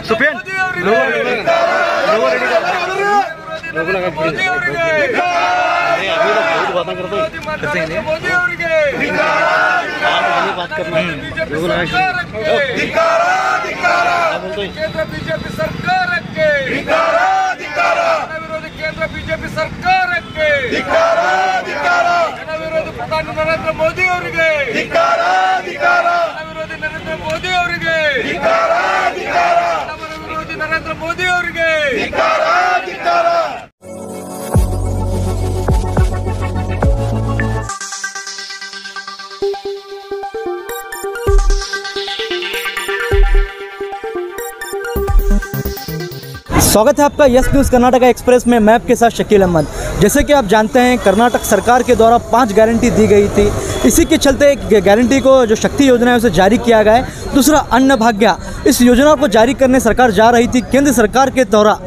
सुफियान बात करना केंद्र बीजेपी सरकार के विरोधी केंद्र बीजेपी सरकार के विरोधी प्रधानी नरेंद्र मोदी ಅವರಿಗೆ विरोधी नरेंद्र मोदी ಅವರಿಗೆ विरोधी नरेंद्र मोदी ಅವರಿಗೆ स्वागत है आपका यस न्यूज़ कर्नाटका एक्सप्रेस में। मैं आपके साथ शकील अहमद। जैसे कि आप जानते हैं कर्नाटक सरकार के द्वारा 5 गारंटी दी गई थी। इसी के चलते एक गारंटी को जो शक्ति योजना है उसे जारी किया गया है। दूसरा अन्न भाग्य, इस योजना को जारी करने सरकार जा रही थी। केंद्र सरकार के द्वारा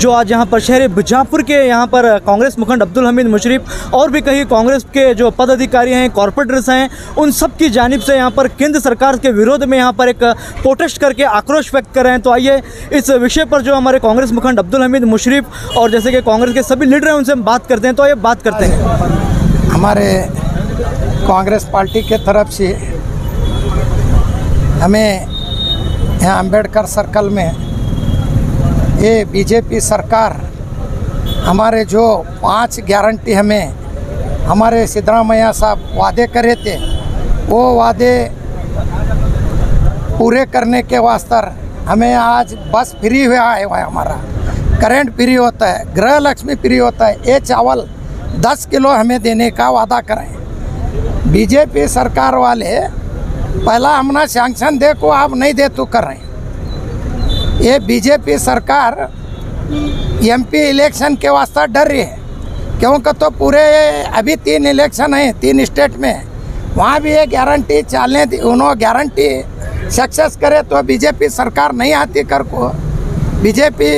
जो आज यहाँ पर शहर बीजापुर के यहाँ पर कांग्रेस मुखंड अब्दुल हमीद मुशर्रफ और भी कई कांग्रेस के जो पदाधिकारी हैं, कॉर्पोरेटर्स हैं, उन सब की जानिब से यहाँ पर केंद्र सरकार के विरोध में यहाँ पर एक प्रोटेस्ट करके आक्रोश व्यक्त कर रहे हैं। तो आइए इस विषय पर जो हमारे कांग्रेस मुखंड अब्दुल हमीद मुशर्रफ और जैसे कि कांग्रेस के सभी लीडर हैं उनसे हम बात करते हैं। तो आइए बात करते हैं। हमारे कांग्रेस पार्टी के तरफ से हमें यहाँ अम्बेडकर सर्कल में ये बीजेपी सरकार हमारे जो 5 गारंटी हमें हमारे सिद्धरामैया साहब वादे करे थे, वो वादे पूरे करने के वास्ते हमें आज बस फ्री हुआ है, हमारा करंट फ्री होता है, गृह लक्ष्मी फ्री होता है। ये चावल 10 किलो हमें देने का वादा करें। बीजेपी सरकार वाले पहला हमने सैंक्शन दे को आप नहीं दे तो कर रहे हैं। ये बीजेपी सरकार एमपी इलेक्शन के वास्ते डर रही है, क्योंकि तो पूरे अभी 3 इलेक्शन हैं 3 स्टेट में, वहाँ भी ये गारंटी चलने दी। उन्होंने गारंटी सक्सेस करे तो बीजेपी सरकार नहीं आती कर को, बीजेपी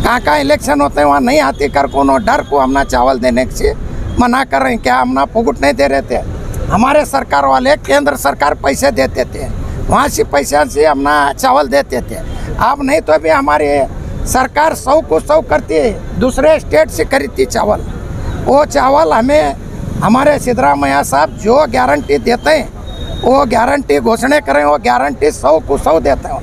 कहाँ इलेक्शन होते हैं वहाँ नहीं आती कर को। उन्होंने डर को हमने चावल देने से मना कर रहे हैं। क्या हमने फुगुट नहीं दे रहे थे? हमारे सरकार वाले केंद्र सरकार पैसे देते थे, वहाँ से पैसा से हमने चावल देते थे। अब नहीं तो भी हमारी सरकार 100 को 100 करती, दूसरे स्टेट से खरीदती चावल। वो चावल हमें हमारे सिद्धरामैया साहब जो गारंटी देते हैं वो गारंटी घोषणा करें, वो गारंटी 100 को 100 देते हैं।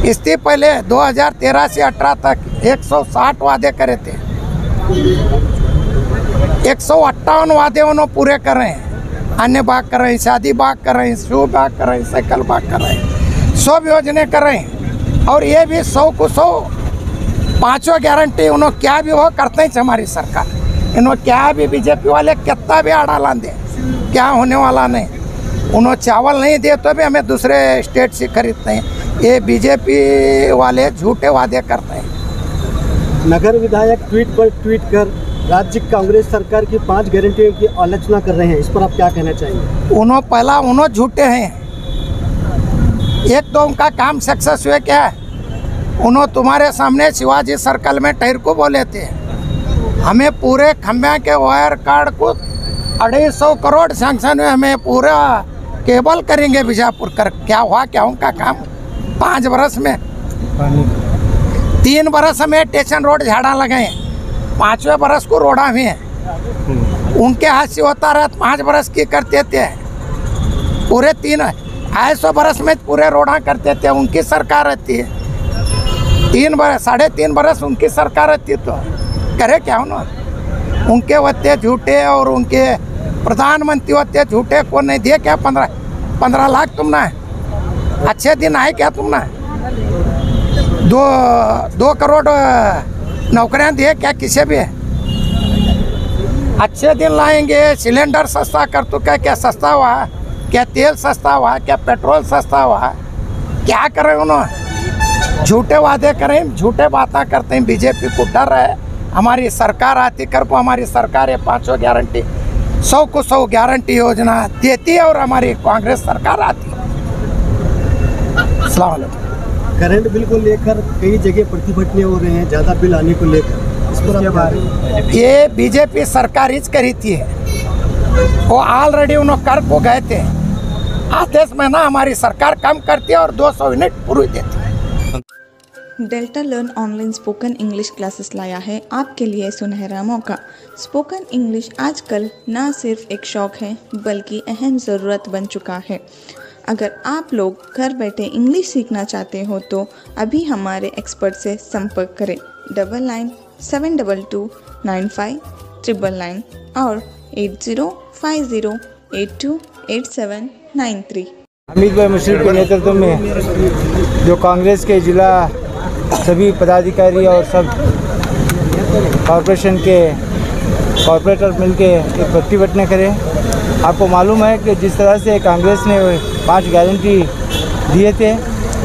इससे पहले 2013 से 18 तक 160 वादे करे थे, 158 वादे उन्होंने पूरे कर रहे हैं। अन्य बाग कर रहे हैं, शादी बाग कर रहे हैं, शू बाग कर रहे हैं, साइकिल बाग कर रहे हैं, 100 योजने कर रहे हैं। और ये भी 100 को 100 5 गारंटी उन्होंने क्या भी वो करते हैं हमारी सरकार। इन्होंने क्या भी बीजेपी वाले कितना भी आड़ा ला दे, क्या होने वाला नहीं। उन्होंने चावल नहीं दे तो भी हमें दूसरे स्टेट से खरीदते हैं। ये बीजेपी वाले झूठे वादे करते हैं। नगर विधायक ट्वीट पर ट्वीट कर राज्य कांग्रेस सरकार की 5 गारंटियों की आलोचना कर रहे हैं, इस पर आप क्या कहना चाहेंगे? उन्होंने झूठे हैं। एक तो उनका काम सक्सेस हुए क्या है, उन्होंने तुम्हारे सामने शिवाजी सर्कल में ठहर को बोले थे हमें पूरे खंभे के वायर कार्ड को 250 करोड़ सैंक्शन हुए, हमें पूरा केबल करेंगे बीजापुर कर। क्या हुआ? क्या उनका काम 5 बरस में? 3 बरस हमें स्टेशन रोड झाड़ा लगाए, 5वें बरस को रोड़ा हुए हैं। उनके हाथ से होता रहा 5 बरस की करते थे, पूरे 250 बरस में पूरे रोड़ा करते थे। उनकी सरकार रहती है 3 बरस 3.5 बरस उनकी सरकार रहती, तो करे क्या उन्होंने? उनके होते झूठे और उनके प्रधानमंत्री होते झूठे को नहीं दिए क्या? 15 लाख तुमने अच्छे दिन आए क्या? तुमने 2 करोड़ नौकरियां दिए क्या? किसी भी अच्छे दिन लाएंगे। सिलेंडर सस्ता कर तो क्या सस्ता हुआ? क्या तेल सस्ता हुआ? क्या पेट्रोल सस्ता हुआ? क्या करें? उन्होंने झूठे वादे करें, झूठे बातें करते हैं। बीजेपी को डर है हमारी सरकार आती कर को, हमारी सरकार ये 5 गारंटी 100 को 100 गारंटी योजना देती है और हमारी कांग्रेस सरकार आती है। अस्सलाम वालेकुम। करंट बिल को लेकर कई जगह प्रतिभटने हो रहे हैं, ज़्यादा बिल आने को लेकर, इस पर क्या बात है? ये बीजेपी सरकार ही करी थी, वो ऑलरेडी उन्होंने कर को गए थे। आदेश में ना हमारी सरकार कम करती है और 200 यूनिट पूरी देती है। Delta learn online spoken English classes लाया है आपके लिए सुनहरा मौका। स्पोकन इंग्लिश आजकल ना सिर्फ एक शौक़ है बल्कि अहम ज़रूरत बन चुका है। अगर आप लोग घर बैठे इंग्लिश सीखना चाहते हो तो अभी हमारे एक्सपर्ट से संपर्क करें 9972295999 और 8050828793। हमीद भाई मुश्रीफ के नेतृत्व में जो कांग्रेस के जिला सभी पदाधिकारी और सब कॉरपोरेशन के कॉरपोरेटर मिलके एक प्रतिभटना करें। आपको मालूम है कि जिस तरह से कांग्रेस ने 5 गारंटी दिए थे,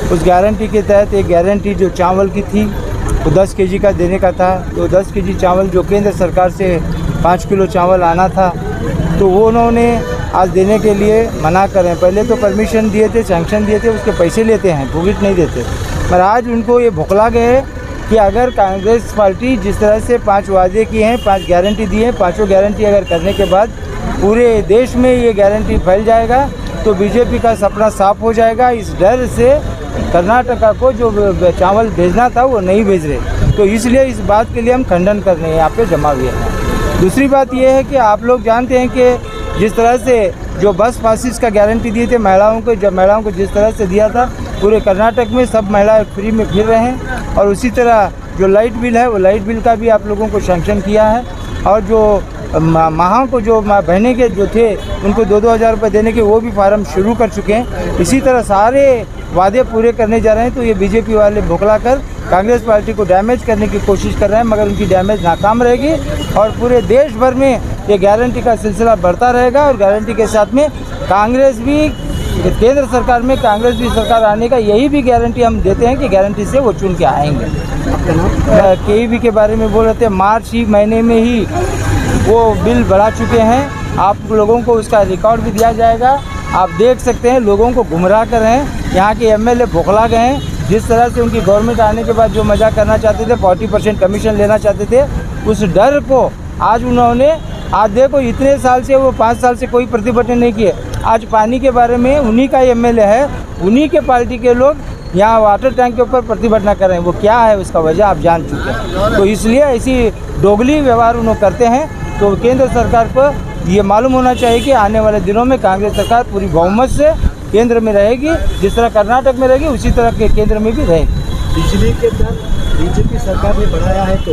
उस गारंटी के तहत एक गारंटी जो चावल की थी वो 10 केजी का देने का था। तो 10 केजी चावल जो केंद्र सरकार से 5 किलो चावल आना था, तो वो उन्होंने आज देने के लिए मना करें। पहले तो परमिशन दिए थे, सैंक्शन दिए थे, उसके पैसे लेते हैं, भुगत नहीं देते। पर आज उनको ये भुखला गए कि अगर कांग्रेस पार्टी जिस तरह से 5 वादे किए हैं, 5 गारंटी दी हैं, 5 गारंटी अगर करने के बाद पूरे देश में ये गारंटी फैल जाएगा तो बीजेपी का सपना साफ हो जाएगा। इस डर से कर्नाटका को जो चावल भेजना था वो नहीं भेज रहे, तो इसलिए इस बात के लिए हम खंडन करने यहाँ पे जमा हुए हैं। दूसरी बात ये है कि आप लोग जानते हैं कि जिस तरह से जो बस पासिस का गारंटी दिए थे महिलाओं को, जब महिलाओं को जिस तरह से दिया था, पूरे कर्नाटक में सब महिलाएं फ्री में फिर रहे हैं। और उसी तरह जो लाइट बिल है, वो लाइट बिल का भी आप लोगों को सैंक्शन किया है। और जो माँ को जो बहनें के जो थे उनको 2-2 हज़ार रुपये देने के वो भी फार्म शुरू कर चुके हैं। इसी तरह सारे वादे पूरे करने जा रहे हैं। तो ये बीजेपी वाले भुखला कर कांग्रेस पार्टी को डैमेज करने की कोशिश कर रहे हैं, मगर उनकी डैमेज नाकाम रहेगी और पूरे देश भर में ये गारंटी का सिलसिला बढ़ता रहेगा। और गारंटी के साथ में कांग्रेस भी, केंद्र सरकार में कांग्रेस भी सरकार आने का यही भी गारंटी हम देते हैं कि गारंटी से वो चुन के आएंगे। केईबी के बारे में बोल रहे थे, मार्च ही महीने में ही वो बिल बढ़ा चुके हैं। आप लोगों को उसका रिकॉर्ड भी दिया जाएगा। आप देख सकते हैं लोगों को गुमराह कर रहे हैं। यहाँ के एमएलए बौखला गए हैं। जिस तरह से उनकी गवर्नमेंट आने के बाद जो मजा करना चाहते थे, 40% कमीशन लेना चाहते थे, उस डर को आज उन्होंने, आज देखो इतने साल से वो 5 साल से कोई प्रतिभटन नहीं किए। आज पानी के बारे में उन्हीं का एमएलए है, उन्हीं के पार्टी के लोग यहाँ वाटर टैंक के ऊपर प्रतिभटना कर रहे हैं। वो क्या है उसका वजह आप जान चुके हैं। तो इसलिए ऐसी दोगली व्यवहार उन्होंने करते हैं। तो केंद्र सरकार को ये मालूम होना चाहिए कि आने वाले दिनों में कांग्रेस सरकार पूरी बहुमत से केंद्र में रहेगी। जिस तरह कर्नाटक में रहेगी उसी तरह के केंद्र में भी रहेगी। बिजली के दर बीजेपी सरकार ने बढ़ाया है, तो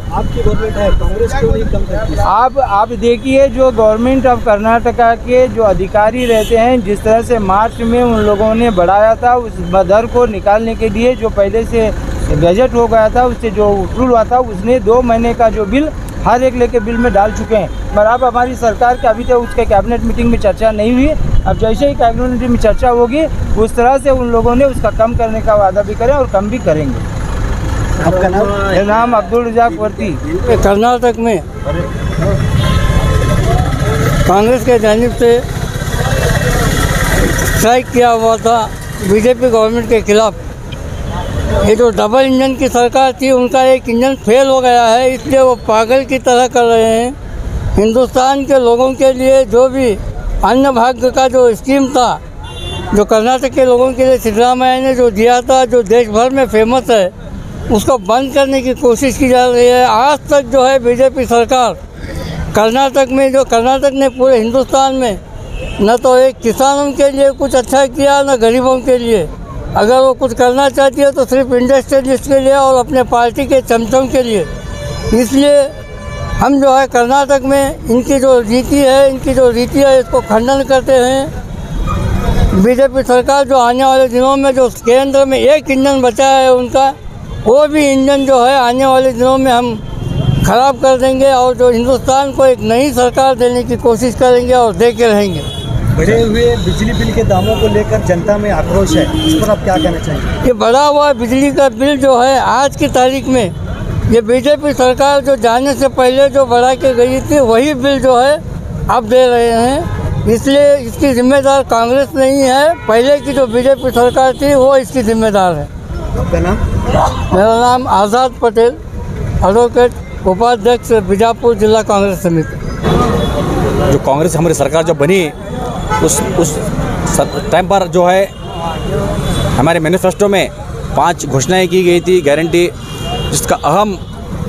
आपकी गवर्नमेंट है, कांग्रेस क्यों नहीं कम करती? आप देखिए, जो गवर्नमेंट ऑफ कर्नाटका के जो अधिकारी रहते हैं, जिस तरह से मार्च में उन लोगों ने बढ़ाया था, उस दर को निकालने के लिए जो पहले से बजट हो गया था, उससे जो अप्रूवल हुआ था, उसने 2 महीने का जो बिल हर एक लेके बिल में डाल चुके हैं। पर अब हमारी सरकार के अभी तक उसके कैबिनेट मीटिंग में चर्चा नहीं हुई। अब जैसे ही कैबिनेट मीटिंग में चर्चा होगी उस तरह से उन लोगों ने उसका कम करने का वादा भी करें और कम भी करेंगे। आपका नाम? मेरा नाम अब्दुल रज़ाक वर्ती। कर्नाटक में कांग्रेस के जानिब से स्ट्राइक किया हुआ था बीजेपी गवर्नमेंट के खिलाफ। ये जो डबल इंजन की सरकार थी, उनका एक इंजन फेल हो गया है, इसलिए वो पागल की तरह कर रहे हैं। हिंदुस्तान के लोगों के लिए जो भी अन्न भाग्य का जो स्कीम था, जो कर्नाटक के लोगों के लिए सिद्धरामैया ने जो दिया था, जो देश भर में फेमस है, उसको बंद करने की कोशिश की जा रही है। आज तक जो है बीजेपी सरकार कर्नाटक में, जो कर्नाटक ने पूरे हिंदुस्तान में न तो एक किसानों के लिए कुछ अच्छा किया, न गरीबों के लिए। अगर वो कुछ करना चाहती है तो सिर्फ इंडस्ट्रियलिस्ट के लिए और अपने पार्टी के चमचों के लिए। इसलिए हम जो है कर्नाटक में इनकी जो नीति है, इसको खंडन करते हैं। बीजेपी सरकार जो आने वाले दिनों में जो केंद्र में एक इंजन बचा है उनका, वो भी इंजन जो है आने वाले दिनों में हम ख़राब कर देंगे और जो हिंदुस्तान को एक नई सरकार देने की कोशिश करेंगे और दे के रहेंगे। बढ़े हुए बिजली बिल के दामों को लेकर जनता में आक्रोश है, इस पर आप क्या कहना चाहेंगे? ये बढ़ा हुआ बिजली का बिल जो है आज की तारीख में, ये बीजेपी सरकार जो जाने से पहले जो बढ़ा के गई थी, वही बिल जो है अब दे रहे हैं। इसलिए इसकी जिम्मेदार कांग्रेस नहीं है, पहले की जो बीजेपी सरकार थी वो इसकी जिम्मेदार है। आपका नाम? मेरा नाम आज़ाद पटेल, एडवोकेट, उपाध्यक्ष बीजापुर जिला कांग्रेस समिति। जो कांग्रेस हमारी सरकार जब बनी उस टाइम पर जो है हमारे मैनिफेस्टो में 5 घोषणाएं की गई थी गारंटी, जिसका अहम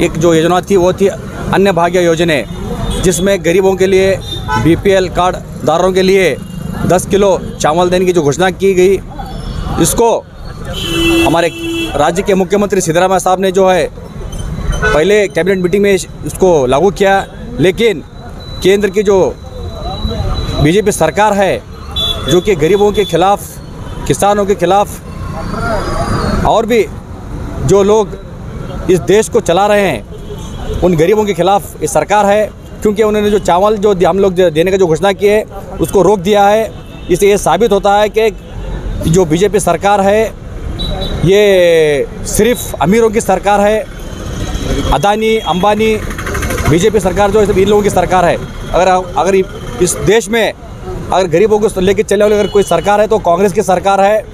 एक जो योजना थी वो थी अन्न भाग्य योजना, जिसमें गरीबों के लिए BPL कार्ड धारकों के लिए 10 किलो चावल देने की जो घोषणा की गई, इसको हमारे राज्य के मुख्यमंत्री सिद्धरामैया साहब ने जो है पहले कैबिनेट मीटिंग में इसको लागू किया, लेकिन केंद्र की जो बीजेपी सरकार है जो कि गरीबों के खिलाफ, किसानों के खिलाफ और भी जो लोग इस देश को चला रहे हैं उन गरीबों के खिलाफ ये सरकार है, क्योंकि उन्होंने जो चावल जो हम लोग देने का जो घोषणा की है उसको रोक दिया है। इससे ये साबित होता है कि जो बीजेपी सरकार है ये सिर्फ अमीरों की सरकार है। अदानी, अंबानी, बीजेपी सरकार जो है इन लोगों की सरकार है। अगर इस देश में अगर गरीबों को लेकर चले वाले अगर कोई सरकार है तो कांग्रेस की सरकार है।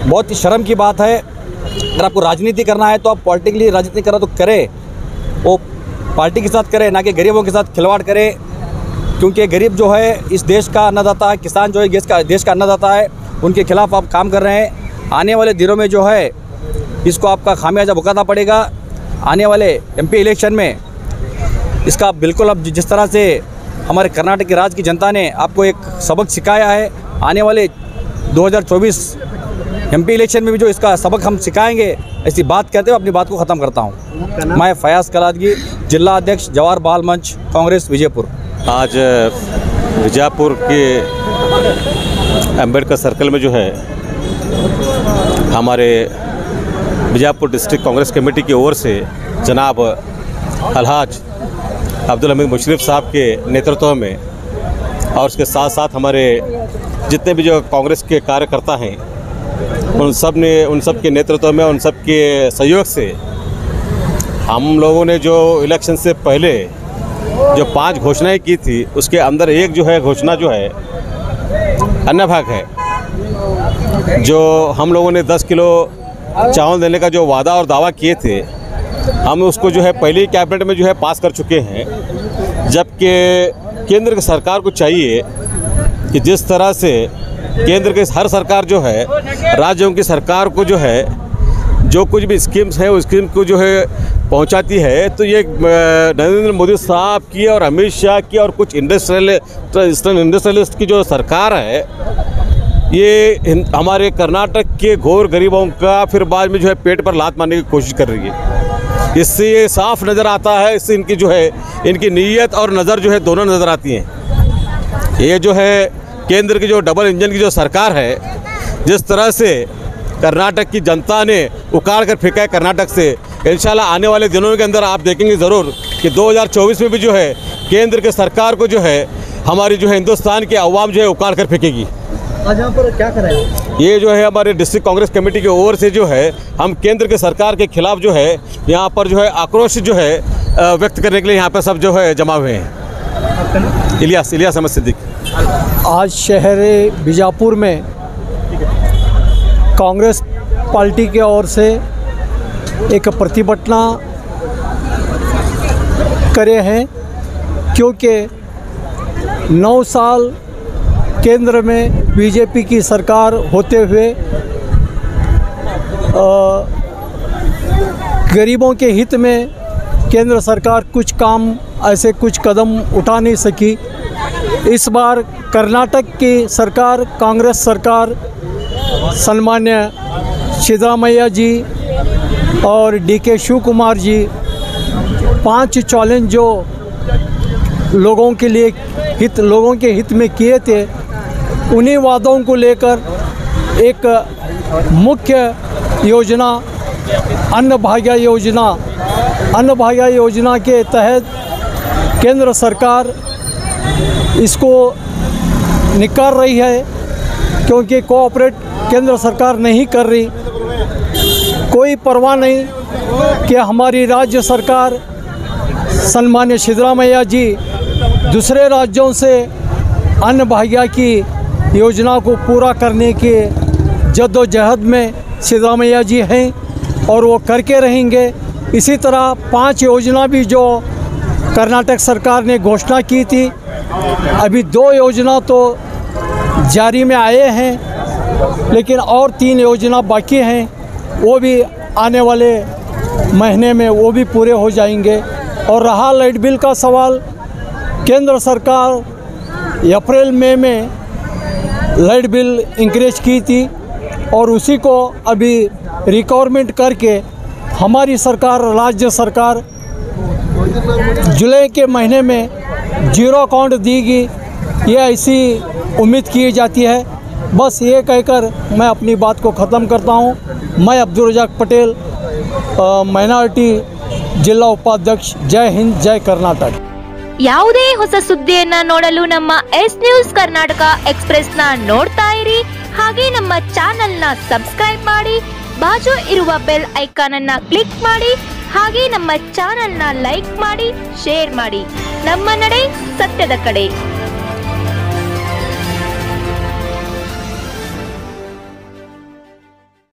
बहुत ही शर्म की बात है। अगर आपको राजनीति करना है तो आप पॉलिटिकली राजनीति करा तो करें, वो पार्टी के साथ करें, ना कि गरीबों के साथ खिलवाड़ करें, क्योंकि गरीब जो है इस देश का अन्नदाता है, किसान जो है देश का अन्नदाता है, उनके खिलाफ आप काम कर रहे हैं। आने वाले दिनों में जो है इसको आपका खामियाजा भुगतना पड़ेगा। आने वाले MP इलेक्शन में इसका बिल्कुल अब जिस तरह से हमारे कर्नाटक के राज्य की जनता ने आपको एक सबक सिखाया है, आने वाले 2024 MP इलेक्शन में भी जो इसका सबक हम सिखाएंगे, ऐसी बात कहते हुए अपनी बात को ख़त्म करता हूँ। मैं फयाज कलादगी, जिला अध्यक्ष जवाहर बाल मंच, कांग्रेस विजयपुर। आज विजयपुर के अम्बेडकर सर्कल में जो है हमारे विजयपुर डिस्ट्रिक्ट कांग्रेस कमेटी की ओर से जनाब अलहाज अब्दुल हमीद मुशर्रफ साहब के नेतृत्व में और उसके साथ साथ हमारे जितने भी जो कांग्रेस के कार्यकर्ता हैं उन सब के नेतृत्व में, उन सब के सहयोग से हम लोगों ने जो इलेक्शन से पहले जो 5 घोषणाएं की थी उसके अंदर एक जो है घोषणा जो है अन्न भाग है। जो हम लोगों ने 10 किलो चावल देने का जो वादा और दावा किए थे, हम उसको जो है पहले ही कैबिनेट में जो है पास कर चुके हैं। जबकि केंद्र की सरकार को चाहिए कि जिस तरह से केंद्र की हर सरकार जो है राज्यों की सरकार को जो है जो कुछ भी स्कीम्स है उस स्कीम को जो है पहुंचाती है, तो ये नरेंद्र मोदी साहब की और अमित शाह की और कुछ इंडस्ट्रियलिस्ट की जो सरकार है, ये हमारे कर्नाटक के घोर गरीबों का फिर बाद में जो है पेट पर लात मारने की कोशिश कर रही है। इससे ये साफ नज़र आता है, इससे इनकी जो है इनकी नीयत और नज़र जो है दोनों नज़र आती हैं। ये जो है केंद्र की जो डबल इंजन की जो सरकार है, जिस तरह से कर्नाटक की जनता ने उखाड़ कर फेंका है कर्नाटक से, इंशाल्लाह आने वाले दिनों के अंदर आप देखेंगे ज़रूर कि 2024 में भी जो है केंद्र के सरकार को जो है हमारी जो है हिंदुस्तान के अवाम जो है उखाड़ कर फेंकेगी। आज यहाँ पर क्या करें? ये जो है हमारे डिस्ट्रिक्ट कांग्रेस कमेटी की ओर से जो है हम केंद्र के सरकार के खिलाफ जो है यहाँ पर जो है आक्रोश जो है व्यक्त करने के लिए यहाँ पर सब जो है जमा हुए हैं। इलियास अहमद सिद्दीकी। आज शहर बीजापुर में कांग्रेस पार्टी की ओर से एक प्रतिभटना करे हैं, क्योंकि 9 साल केंद्र में बीजेपी की सरकार होते हुए गरीबों के हित में केंद्र सरकार कुछ कदम उठा नहीं सकी। इस बार कर्नाटक की सरकार, कांग्रेस सरकार, सन्मान्य सिद्धरामैया जी और DK शिव कुमार जी 5 चैलेंज जो लोगों के हित में किए थे, उन्हीं वादों को लेकर एक मुख्य योजना अन्न भाग्य योजना के तहत केंद्र सरकार इसको निकाल रही है, क्योंकि कोऑपरेट केंद्र सरकार नहीं कर रही। कोई परवाह नहीं कि हमारी राज्य सरकार सन्मान्य सिद्धरामैया जी दूसरे राज्यों से अन्न भाग्य की योजना को पूरा करने के जद्दोजहद में सिद्धरामैया जी हैं और वो करके रहेंगे। इसी तरह 5 योजना भी जो कर्नाटक सरकार ने घोषणा की थी, अभी 2 योजना तो जारी में आए हैं, लेकिन और 3 योजना बाकी हैं। वो भी आने वाले महीने में वो भी पूरे हो जाएंगे। और रहा लाइट बिल का सवाल, केंद्र सरकार अप्रैल मई में लाइट बिल इंक्रीज की थी और उसी को अभी रिकवरमेंट करके हमारी सरकार, राज्य सरकार जुलाई के महीने में जीरो अकाउंट देगी, ये ऐसी उम्मीद की जाती है। बस ये कहकर मैं अपनी बात को ख़त्म करता हूँ। मैं अब्दुल रज़ाक पटेल, ಮೈನಾರಿಟಿ ಜಿಲ್ಲಾ ಉಪಾಧ್ಯಕ್ಷ. ಜೈ ಹಿಂದ್, ಜೈ ಕರ್ನಾಟಕ. ಯಾವುದೇ ಹೊಸ ಸುದ್ದಿಯನ್ನ ನೋಡಲು ನಮ್ಮ ಎಸ್ ನ್ಯೂಸ್ ಕರ್ನಾಟಕ ಎಕ್ಸ್‌ಪ್ರೆಸ್ ನ ನೋಡ್ತಾ ಇರಿ. ಹಾಗೆ ನಮ್ಮ ಚಾನೆಲ್ ನ ಸಬ್ಸ್ಕ್ರೈಬ್ ಮಾಡಿ, ಬಾಜು ಇರುವ ಬೆಲ್ ಐಕಾನ್ ಅನ್ನ ಕ್ಲಿಕ್ ಮಾಡಿ. ಹಾಗೆ ನಮ್ಮ ಚಾನೆಲ್ ನ ಲೈಕ್ ಮಾಡಿ, ಶೇರ್ ಮಾಡಿ. ನಮ್ಮ ನಡೆ ಸತ್ಯದ ಕಡೆ.